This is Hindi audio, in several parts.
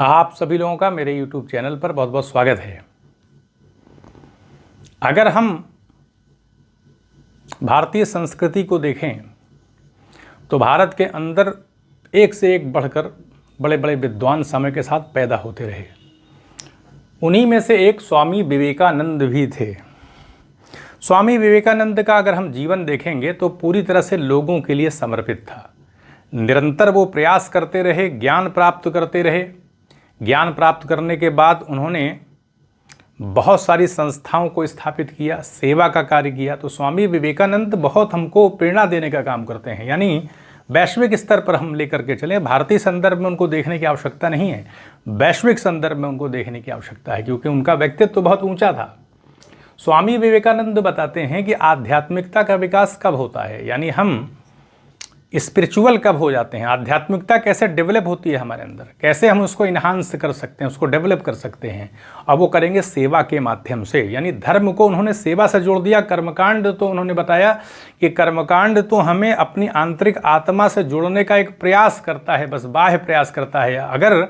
आप सभी लोगों का मेरे YouTube चैनल पर बहुत बहुत स्वागत है। अगर हम भारतीय संस्कृति को देखें तो भारत के अंदर एक से एक बढ़कर बड़े बड़े विद्वान समय के साथ पैदा होते रहे। उन्हीं में से एक स्वामी विवेकानंद भी थे। स्वामी विवेकानंद का अगर हम जीवन देखेंगे तो पूरी तरह से लोगों के लिए समर्पित था। निरंतर वो प्रयास करते रहे, ज्ञान प्राप्त करते रहे। ज्ञान प्राप्त करने के बाद उन्होंने बहुत सारी संस्थाओं को स्थापित किया, सेवा का कार्य किया। तो स्वामी विवेकानंद बहुत हमको प्रेरणा देने का काम करते हैं, यानी वैश्विक स्तर पर हम लेकर के चलें। भारतीय संदर्भ में उनको देखने की आवश्यकता नहीं है, वैश्विक संदर्भ में उनको देखने की आवश्यकता है, क्योंकि उनका व्यक्तित्व तो बहुत ऊंचा था। स्वामी विवेकानंद बताते हैं कि आध्यात्मिकता का विकास कब होता है, यानी हम स्पिरिचुअल कब हो जाते हैं, आध्यात्मिकता कैसे डेवलप होती है हमारे अंदर, कैसे हम उसको इन्हांस कर सकते हैं, उसको डेवलप कर सकते हैं। और वो करेंगे सेवा के माध्यम से, यानी धर्म को उन्होंने सेवा से जोड़ दिया। कर्मकांड तो उन्होंने बताया कि कर्मकांड तो हमें अपनी आंतरिक आत्मा से जुड़ने का एक प्रयास करता है, बस बाह्य प्रयास करता है। अगर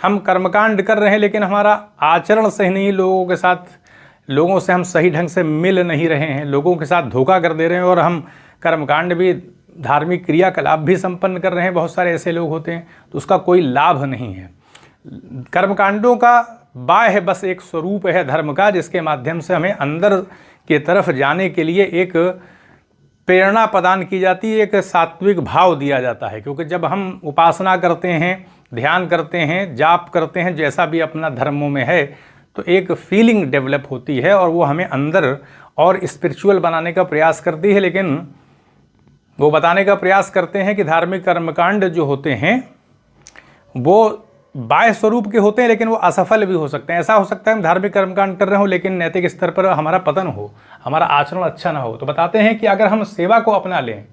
हम कर्मकांड कर रहे हैं लेकिन हमारा आचरण सही नहीं, लोगों से हम सही ढंग से मिल नहीं रहे हैं, लोगों के साथ धोखा कर दे रहे हैं और हम कर्मकांड भी, धार्मिक क्रियाकलाप भी संपन्न कर रहे हैं, बहुत सारे ऐसे लोग होते हैं, तो उसका कोई लाभ नहीं है। कर्मकांडों का बाह्य बस एक स्वरूप है धर्म का, जिसके माध्यम से हमें अंदर के तरफ जाने के लिए एक प्रेरणा प्रदान की जाती है, एक सात्विक भाव दिया जाता है। क्योंकि जब हम उपासना करते हैं, ध्यान करते हैं, जाप करते हैं, जैसा भी अपना धर्मों में है, तो एक फीलिंग डेवलप होती है और वो हमें अंदर और स्पिरिचुअल बनाने का प्रयास करती है। लेकिन वो बताने का प्रयास करते हैं कि धार्मिक कर्मकांड जो होते हैं वो बाह्य स्वरूप के होते हैं, लेकिन वो असफल भी हो सकते हैं। ऐसा हो सकता है हम धार्मिक कर्मकांड कर रहे हो लेकिन नैतिक स्तर पर हमारा पतन हो, हमारा आचरण अच्छा ना हो। तो बताते हैं कि अगर हम सेवा को अपना लें,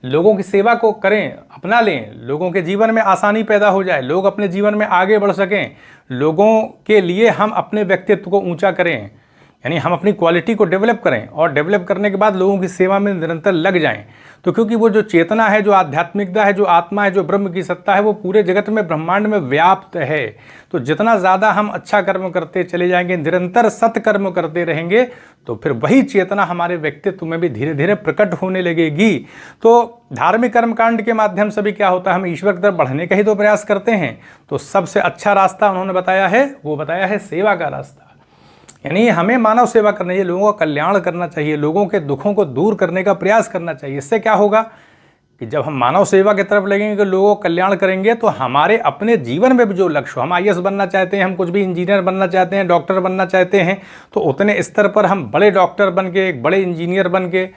लोगों की सेवा को करें, अपना लें, लोगों के जीवन में आसानी पैदा हो जाए, लोग अपने जीवन में आगे बढ़ सकें, लोगों के लिए हम अपने व्यक्तित्व को ऊंचा करें, यानी हम अपनी क्वालिटी को डेवलप करें और डेवलप करने के बाद लोगों की सेवा में निरंतर लग जाएं। तो क्योंकि वो जो चेतना है, जो आध्यात्मिकता है, जो आत्मा है, जो ब्रह्म की सत्ता है, वो पूरे जगत में, ब्रह्मांड में व्याप्त है। तो जितना ज़्यादा हम अच्छा कर्म करते चले जाएंगे, निरंतर सत्कर्म करते रहेंगे, तो फिर वही चेतना हमारे व्यक्तित्व में भी धीरे धीरे प्रकट होने लगेगी। तो धार्मिक कर्मकांड के माध्यम से भी क्या होता है, हम ईश्वर की तरफ बढ़ने का ही तो प्रयास करते हैं। तो सबसे अच्छा रास्ता उन्होंने बताया है, वो बताया है सेवा का रास्ता। यानी हमें मानव सेवा करना चाहिए, लोगों का कल्याण करना चाहिए, लोगों के दुखों को दूर करने का प्रयास करना चाहिए। इससे क्या होगा कि जब हम मानव सेवा की तरफ लगेंगे, लोगों का कल्याण करेंगे, तो हमारे अपने जीवन में भी जो लक्ष्य, हम IAS बनना चाहते हैं, हम कुछ भी इंजीनियर बनना चाहते हैं, डॉक्टर बनना चाहते हैं, तो उतने स्तर पर हम बड़े डॉक्टर बन के, एक बड़े इंजीनियर बन के,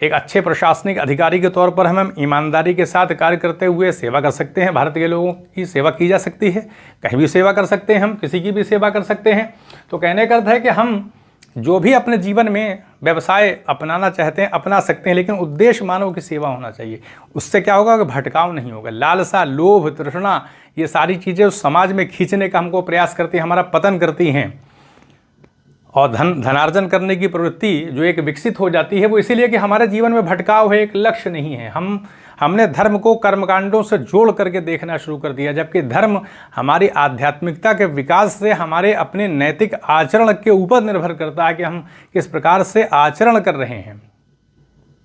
एक अच्छे प्रशासनिक अधिकारी के तौर पर हम ईमानदारी के साथ कार्य करते हुए सेवा कर सकते हैं। भारत के लोगों की सेवा की जा सकती है, कहीं भी सेवा कर सकते हैं, हम किसी की भी सेवा कर सकते हैं। तो कहने का अर्थ है कि हम जो भी अपने जीवन में व्यवसाय अपनाना चाहते हैं अपना सकते हैं, लेकिन उद्देश्य मानव की सेवा होना चाहिए। उससे क्या होगा कि भटकाव नहीं होगा। लालसा, लोभ, तृष्णा, ये सारी चीज़ें उस समाज में खींचने का हमको प्रयास करती हैं, हमारा पतन करती हैं। और धनार्जन करने की प्रवृत्ति जो एक विकसित हो जाती है, वो इसीलिए कि हमारे जीवन में भटकाव है, एक लक्ष्य नहीं है। हमने धर्म को कर्मकांडों से जोड़ करके देखना शुरू कर दिया, जबकि धर्म हमारी आध्यात्मिकता के विकास से हमारे अपने नैतिक आचरण के ऊपर निर्भर करता है कि हम किस प्रकार से आचरण कर रहे हैं।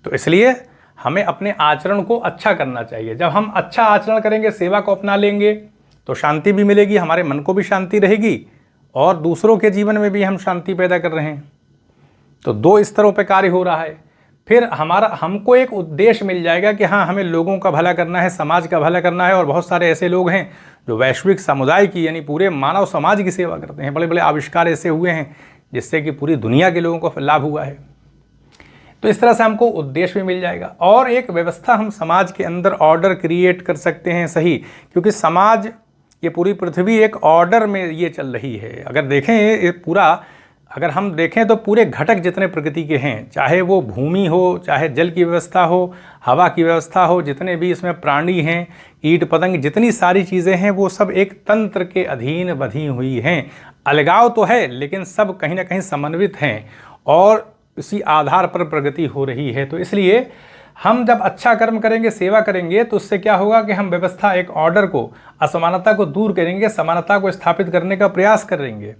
तो इसलिए हमें अपने आचरण को अच्छा करना चाहिए। जब हम अच्छा आचरण करेंगे, सेवा को अपना लेंगे, तो शांति भी मिलेगी, हमारे मन को भी शांति रहेगी और दूसरों के जीवन में भी हम शांति पैदा कर रहे हैं। तो दो स्तरों पर कार्य हो रहा है। फिर हमको एक उद्देश्य मिल जाएगा कि हाँ, हमें लोगों का भला करना है, समाज का भला करना है। और बहुत सारे ऐसे लोग हैं जो वैश्विक समुदाय की, यानी पूरे मानव समाज की सेवा करते हैं। बड़े बड़े आविष्कार ऐसे हुए हैं जिससे कि पूरी दुनिया के लोगों को लाभ हुआ है। तो इस तरह से हमको उद्देश्य भी मिल जाएगा और एक व्यवस्था, हम समाज के अंदर ऑर्डर क्रिएट कर सकते हैं। सही, क्योंकि समाज, ये पूरी पृथ्वी एक ऑर्डर में ये चल रही है। अगर देखें ये पूरा, अगर हम देखें तो पूरे घटक जितने प्रकृति के हैं, चाहे वो भूमि हो, चाहे जल की व्यवस्था हो, हवा की व्यवस्था हो, जितने भी इसमें प्राणी हैं, कीट पतंग, जितनी सारी चीज़ें हैं, वो सब एक तंत्र के अधीन बधी हुई हैं। अलगाव तो है लेकिन सब कहीं ना कहीं समन्वित हैं और इसी आधार पर प्रगति हो रही है। तो इसलिए हम जब अच्छा कर्म करेंगे, सेवा करेंगे, तो उससे क्या होगा कि हम व्यवस्था, एक ऑर्डर को, असमानता को दूर करेंगे, समानता को स्थापित करने का प्रयास करेंगे।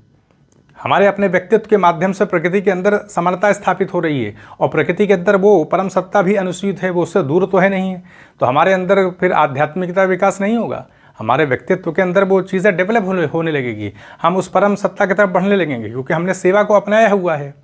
हमारे अपने व्यक्तित्व के माध्यम से प्रकृति के अंदर समानता स्थापित हो रही है, और प्रकृति के अंदर वो परम सत्ता भी अनुसूचित है, वो उससे दूर तो है नहीं है। तो हमारे अंदर फिर आध्यात्मिकता विकास नहीं होगा, हमारे व्यक्तित्व के अंदर वो चीज़ें डेवलप होने लगेगी, हम उस परम सत्ता की तरफ बढ़ने लगेंगे, क्योंकि हमने सेवा को अपनाया हुआ है।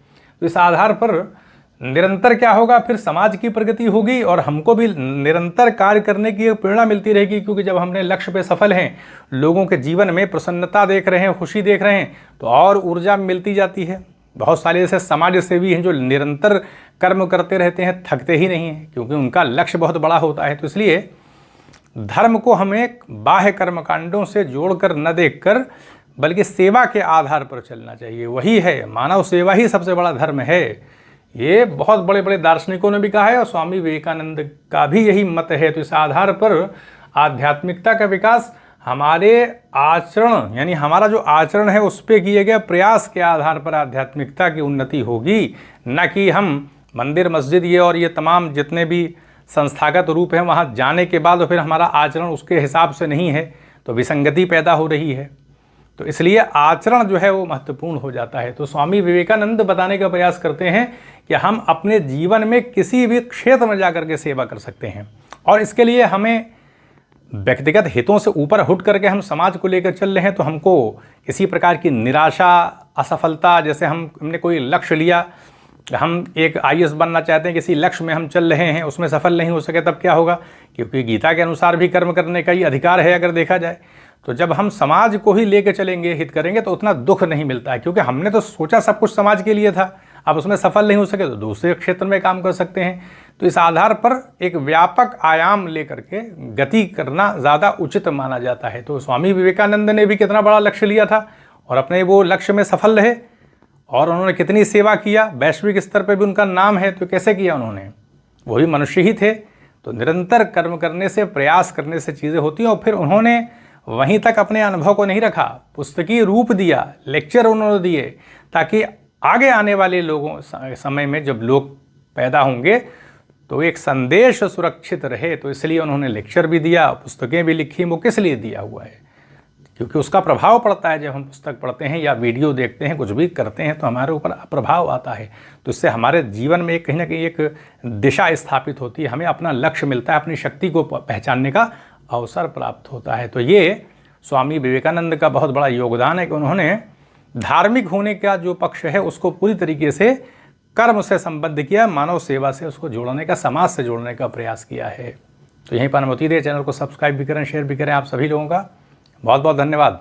तो इस आधार पर निरंतर क्या होगा, फिर समाज की प्रगति होगी और हमको भी निरंतर कार्य करने की प्रेरणा मिलती रहेगी, क्योंकि जब हमने लक्ष्य पे सफल हैं, लोगों के जीवन में प्रसन्नता देख रहे हैं, खुशी देख रहे हैं, तो और ऊर्जा मिलती जाती है। बहुत सारे ऐसे समाज सेवी हैं जो निरंतर कर्म करते रहते हैं, थकते ही नहीं हैं, क्योंकि उनका लक्ष्य बहुत बड़ा होता है। तो इसलिए धर्म को हमें बाह्य कर्मकांडों से जोड़कर न देखकर, बल्कि सेवा के आधार पर चलना चाहिए। वही है, मानव सेवा ही सबसे बड़ा धर्म है। ये बहुत बड़े बड़े दार्शनिकों ने भी कहा है, और स्वामी विवेकानंद का भी यही मत है। तो इस आधार पर आध्यात्मिकता का विकास हमारे आचरण, यानी हमारा जो आचरण है उस पर किए गए प्रयास के आधार पर आध्यात्मिकता की उन्नति होगी, न कि हम मंदिर, मस्जिद ये और ये तमाम जितने भी संस्थागत रूप हैं वहाँ जाने के बाद फिर हमारा आचरण उसके हिसाब से नहीं है, तो विसंगति पैदा हो रही है। तो इसलिए आचरण जो है वो महत्वपूर्ण हो जाता है। तो स्वामी विवेकानंद बताने का प्रयास करते हैं कि हम अपने जीवन में किसी भी क्षेत्र में जाकर के सेवा कर सकते हैं, और इसके लिए हमें व्यक्तिगत हितों से ऊपर उठ करके हम समाज को लेकर चल रहे हैं। तो हमको किसी प्रकार की निराशा, असफलता, जैसे हमने कोई लक्ष्य लिया, हम एक IAS बनना चाहते हैं, किसी लक्ष्य में हम चल रहे हैं, उसमें सफल नहीं हो सके, तब क्या होगा, क्योंकि गीता के अनुसार भी कर्म करने का ही अधिकार है अगर देखा जाए। तो जब हम समाज को ही लेकर चलेंगे, हित करेंगे, तो उतना दुख नहीं मिलता है, क्योंकि हमने तो सोचा सब कुछ समाज के लिए था, अब उसमें सफल नहीं हो सके तो दूसरे क्षेत्र में काम कर सकते हैं। तो इस आधार पर एक व्यापक आयाम लेकर के गति करना ज़्यादा उचित माना जाता है। तो स्वामी विवेकानंद ने भी कितना बड़ा लक्ष्य लिया था और अपने वो लक्ष्य में सफल रहे, और उन्होंने कितनी सेवा किया, वैश्विक स्तर पर भी उनका नाम है। तो कैसे किया उन्होंने, वो भी मनुष्य ही थे। तो निरंतर कर्म करने से, प्रयास करने से चीज़ें होती हैं। और फिर उन्होंने वहीं तक अपने अनुभव को नहीं रखा, पुस्तकीय रूप दिया, लेक्चर उन्होंने दिए, ताकि आगे आने वाले लोगों समय में जब लोग पैदा होंगे तो एक संदेश सुरक्षित रहे। तो इसलिए उन्होंने लेक्चर भी दिया, पुस्तकें भी लिखी। वो किस लिए दिया हुआ है, क्योंकि उसका प्रभाव पड़ता है। जब हम पुस्तक पढ़ते हैं या वीडियो देखते हैं, कुछ भी करते हैं, तो हमारे ऊपर प्रभाव आता है। तो इससे हमारे जीवन में कहीं ना कहीं एक दिशा स्थापित होती है, हमें अपना लक्ष्य मिलता है, अपनी शक्ति को पहचानने का अवसर प्राप्त होता है। तो ये स्वामी विवेकानंद का बहुत बड़ा योगदान है कि उन्होंने धार्मिक होने का जो पक्ष है उसको पूरी तरीके से कर्म से संबद्ध किया, मानव सेवा से उसको जोड़ने का, समाज से जोड़ने का प्रयास किया है। तो यहीं पर अनुमति दे, चैनल को सब्सक्राइब भी करें, शेयर भी करें। आप सभी लोगों का बहुत बहुत धन्यवाद।